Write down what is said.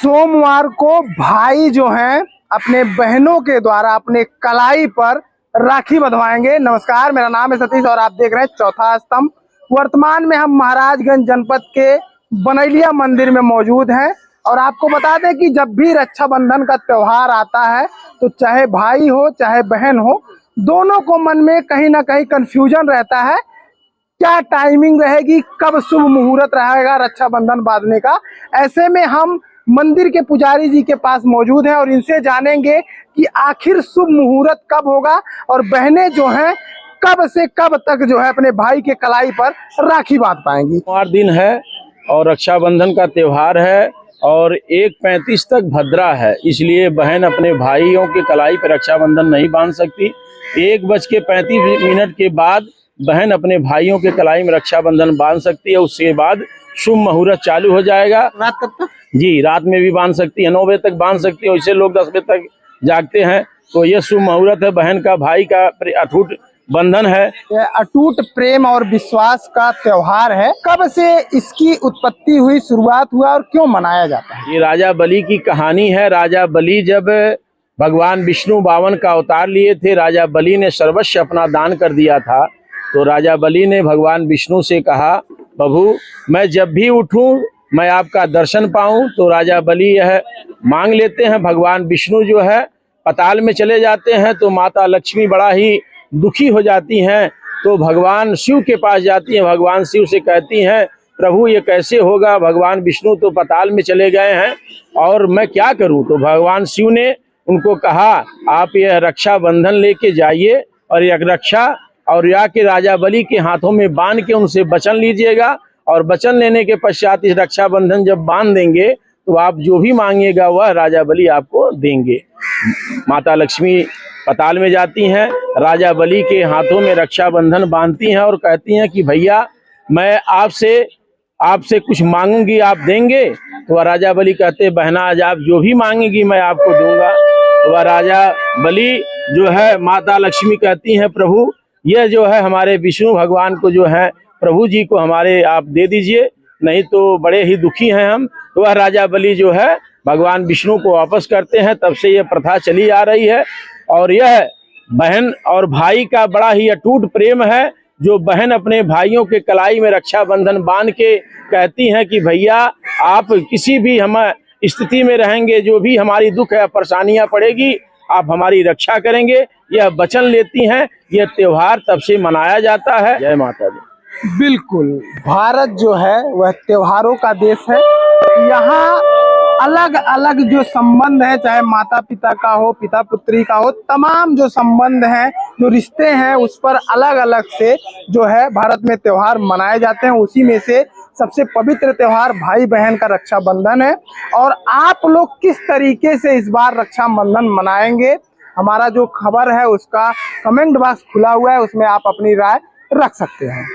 सोमवार को भाई जो हैं अपने बहनों के द्वारा अपने कलाई पर राखी बंधवाएंगे। नमस्कार, मेरा नाम है सतीश और आप देख रहे हैं चौथा स्तंभ। वर्तमान में हम महाराजगंज जनपद के बनैलिया मंदिर में मौजूद हैं और आपको बता दें कि जब भी रक्षाबंधन का त्यौहार आता है तो चाहे भाई हो चाहे बहन हो, दोनों को मन में कहीं ना कहीं कंफ्यूजन रहता है, क्या टाइमिंग रहेगी, कब शुभ मुहूर्त रहेगा रक्षाबंधन बांधने का। ऐसे में हम मंदिर के पुजारी जी के पास मौजूद हैं और इनसे जानेंगे कि आखिर शुभ मुहूर्त कब होगा और बहनें जो हैं कब से कब तक जो है अपने भाई के कलाई पर राखी बांध पाएंगी। 8 दिन है और रक्षाबंधन का त्यौहार है और 1:35 तक भद्रा है, इसलिए बहन अपने भाइयों के कलाई पर रक्षाबंधन नहीं बांध सकती। 1:35 के बाद बहन अपने भाइयों के कलाई में रक्षाबंधन बांध सकती है। उसके बाद शुभ मुहूर्त चालू हो जाएगा। रात कब तक? जी, रात में भी बांध सकती है, 9 बजे तक बांध सकती है। वैसे लोग 10 बजे तक जागते हैं, तो ये शुभ मुहूर्त है। बहन का भाई का अटूट बंधन है, अटूट प्रेम और विश्वास का त्योहार है। कब से इसकी उत्पत्ति हुई, शुरुआत हुआ और क्यों मनाया जाता है? ये राजा बलि की कहानी है। राजा बलि जब भगवान विष्णु 52 का अवतार लिए थे, राजा बलि ने सर्वस्व अपना दान कर दिया था। तो राजा बलि ने भगवान विष्णु से कहा, प्रभु मैं जब भी उठूं मैं आपका दर्शन पाऊं। तो राजा बलि यह मांग लेते हैं। भगवान विष्णु जो है पाताल में चले जाते हैं, तो माता लक्ष्मी बड़ा ही दुखी हो जाती हैं। तो भगवान शिव के पास जाती हैं। भगवान शिव से कहती हैं, प्रभु ये कैसे होगा, भगवान विष्णु तो पाताल में चले गए हैं और मैं क्या करूं। तो भगवान शिव ने उनको कहा, आप यह रक्षाबंधन लेके जाइए और यह रक्षा और या के राजा बलि के हाथों में बांध के उनसे वचन लीजिएगा और वचन लेने के पश्चात इस रक्षाबंधन जब बांध देंगे तो आप जो भी मांगिएगा वह राजा बलि आपको देंगे। माता लक्ष्मी पाताल में जाती हैं, राजा बलि के हाथों में रक्षाबंधन बांधती हैं और कहती हैं कि भैया मैं आपसे कुछ मांगूंगी, आप देंगे। तो वह राजा बलि कहते, बहना आज आप जो भी मांगेगी मैं आपको दूंगा। तो वह राजा बलि जो है, माता लक्ष्मी कहती हैं, प्रभु यह जो है हमारे विष्णु भगवान को जो है प्रभु जी को हमारे आप दे दीजिए, नहीं तो बड़े ही दुखी हैं हम। तो वह राजा बलि जो है भगवान विष्णु को वापस करते हैं। तब से यह प्रथा चली आ रही है और यह बहन और भाई का बड़ा ही अटूट प्रेम है, जो बहन अपने भाइयों के कलाई में रक्षाबंधन बांध के कहती हैं कि भैया आप किसी भी हम स्थिति में रहेंगे, जो भी हमारी दुख है परेशानियां पड़ेगी, आप हमारी रक्षा करेंगे, यह वचन लेती हैं। यह त्योहार तब से मनाया जाता है। जय माता दी। बिल्कुल, भारत जो है वह त्योहारों का देश है। यहाँ अलग अलग जो संबंध है, चाहे माता पिता का हो, पिता पुत्री का हो, तमाम जो संबंध हैं, जो रिश्ते हैं, उस पर अलग अलग से जो है भारत में त्योहार मनाए जाते हैं। उसी में से सबसे पवित्र त्योहार भाई बहन का रक्षाबंधन है। और आप लोग किस तरीके से इस बार रक्षाबंधन मनाएंगे, हमारा जो खबर है उसका कमेंट बॉक्स खुला हुआ है, उसमें आप अपनी राय रख सकते हैं।